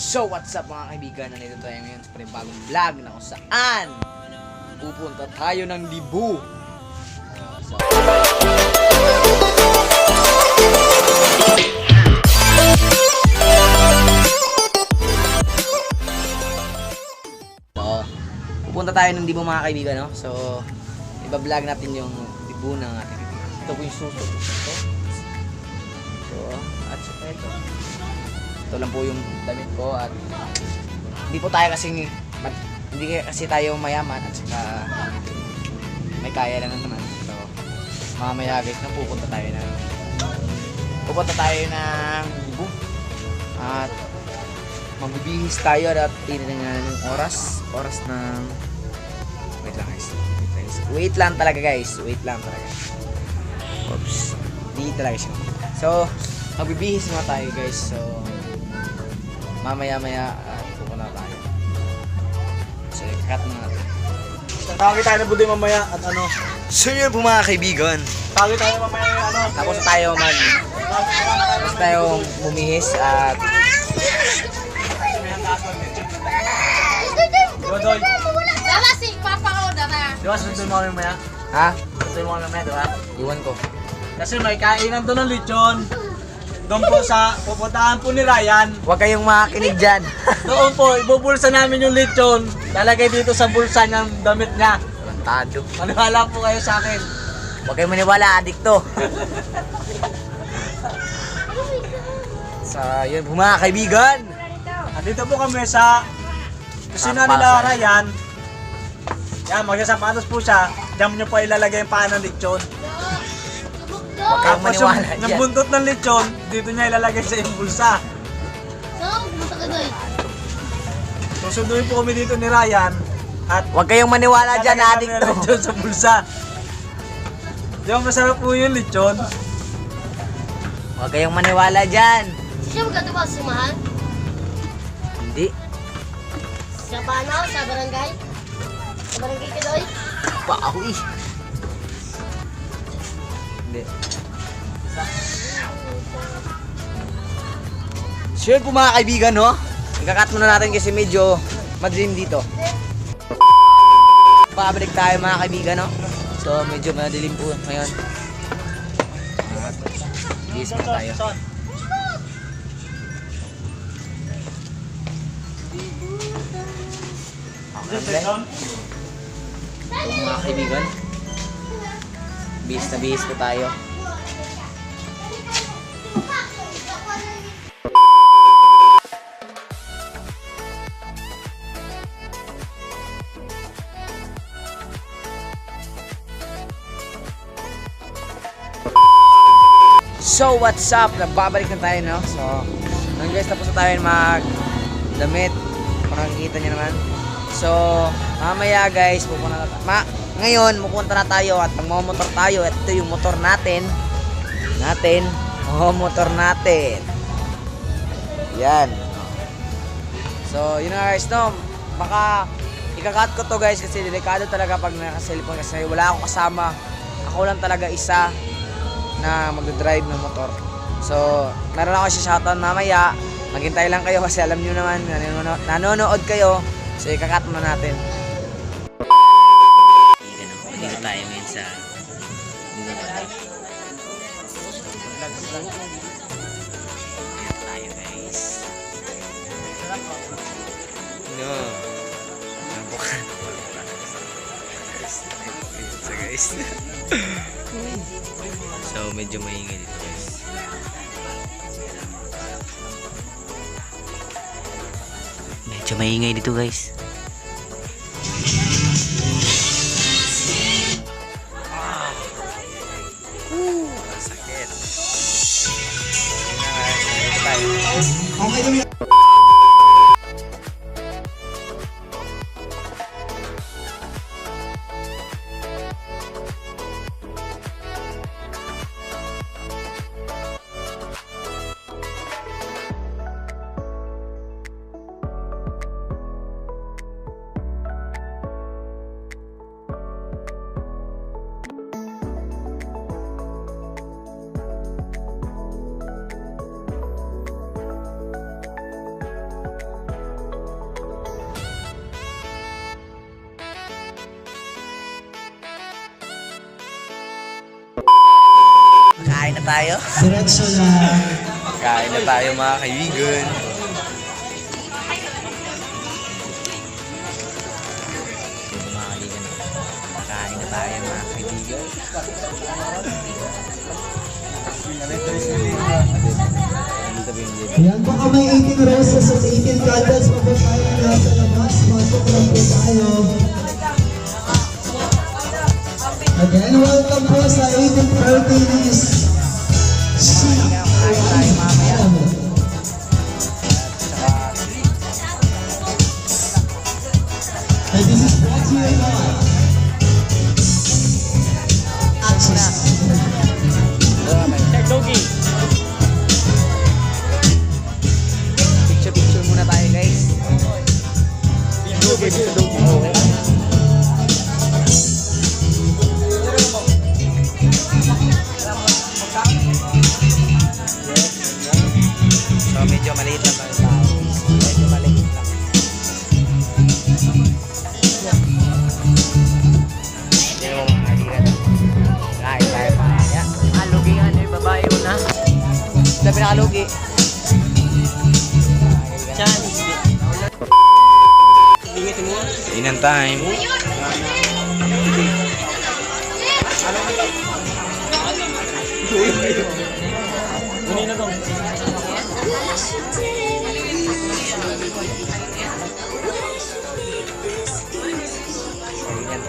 So what's up mga kaibigan, nandito tayo ngayon sa panibagong vlog na kung saan pupunta tayo ng Libu. So pupunta tayo ng Libu mga kaibigan, no? So iba-vlog natin yung Libu ng ating kaibigan. Ito po yung suso. At ito lang po yung damit ko at hindi po tayo kasi tayo mayaman at saka may kaya lang naman. So mamaya guys na pupunta tayo ng Libu at magbibihis tayo at tingnan yung oras ng wait lang talaga guys. Oops, di talaga siya. So magbibihis na tayo guys. So mamaya pupunta tayo. So cut na natin. Tawagin tayo na budoy mamaya at ano. So yun po mga kaibigan. Tawagin tayo mamaya ano. Tapos tayo bumihis at Dodoy. Dala si Papa ko na. Diba sunduin mo kami mamaya? ha? Sunduin mo kami mamaya, diba? Iwan ko. Kasi may kainan doon ng lechon. Doon po sa pupuntahan po ni Ryan. Huwag kayong makikinig dyan. Doon po, ibubulsa namin yung lechon. Lalagay dito sa bulsa niyang damit niya. Tarantado. Maniwala po kayo sa akin. Huwag kayong maniwala, adikto. So yun po mga kaibigan. At dito po kami sa kusina nila Ryan. Yan, magsasapatos po siya. Diyan niyo po ilalagay yung paa ng lechon. Huwag kayong Tapos yung maniwala dyan. buntot ng lechon, dito niya ilalagay sa yung bulsa. Susunduin po kami dito ni Ryan. At Huwag kayong maniwala dyan, lalagay namin adikto. ang lechon sa bulsa. Di ba masarap po yung lechon? Huwag kayong maniwala dyan. Siya magkatuwa sa sumahan? Hindi. Sa panaw, sa barangay? Sa barangay ka doy? Pa ako eh. Hindi. So yun po mga kaibigan, no? Ikakat muna natin kasi medyo madilim dito. Pabalik tayo mga kaibigan, no? So medyo madilim po ngayon. Yes, pa tayo. Okay, so mga kaibigan, bihis na bihis po tayo. So what's up? Nagbabalik na tayo, no? So ngayon guys, tapos na tayo mag-damit. Kung nakikita nyo naman. So mamaya guys, ngayon pupunta na tayo at magmamotor tayo. At ito yung motor natin. Motor natin. Yan. So yun na guys, no? Baka ikakat ko to guys kasi delikado talaga pag naka-cellphone kasi wala akong kasama. Ako lang talaga isa na magdadrive ng motor. So meron ako siya shoutout mamaya. Maghintay lang kayo kasi alam nyo naman nanonood kayo. So ikakat mo natin. Dito tayo ngayon sa dito tayo guys. No. Nabukan. So guys. So medyo maingay dito guys. Medyo maingay dito guys. Sakit. Okay. tayo. Diretso lang. Kain na tayo mga kaibigan. Ito mga kaibigan. Kain na tayo mga kaibigan. Dito ba yung libre? Yan, baka may 18 roses at 18 candles pa po tayo nasa labas. Pasok lang po tayo. Again, welcome po sa 18th birthday ni Kain tayo mamaya. And this is brought to you by Access. Picture muna tayo guys. Okay. So medyo maliit lang tayo tao. Medyo maliit lang. Hindi mo mga kaibigan. Kain tayo mamaya. Alugi nga na yung babae mo na. Sabi na kalugi. Inan time. Inan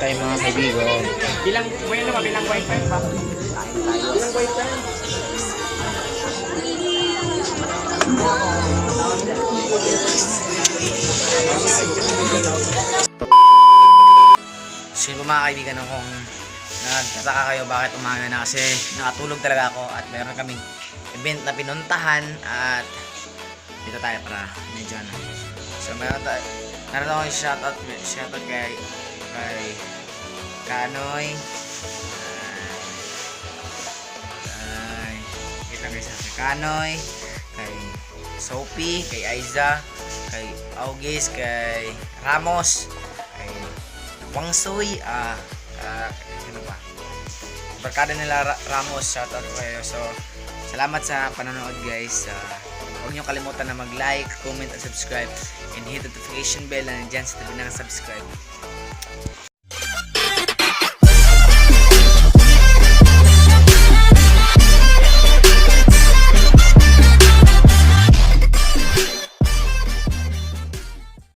time mga kaibigan. Bilang wifi pa. Bilang wifi. So yun po mga kaibigan, kung nagtataka kayo bakit umaga na, kasi nakatulog talaga ako at meron kaming event na pinuntahan at dito tayo para medyo ano. So meron ako yung shoutout kay Kanoy, kita guys, kay Kanoy, kay Sophie, kay Aiza, kay August, kay Ramos, kay Wangsoy, ano ba? Barkada nila Ramos, shoutout ko kayo. So, salamat sa panonood guys. Huwag niyo kalimutan na mag-like, comment, at subscribe. And hit the notification bell na nandyan sa tabi ng subscribe.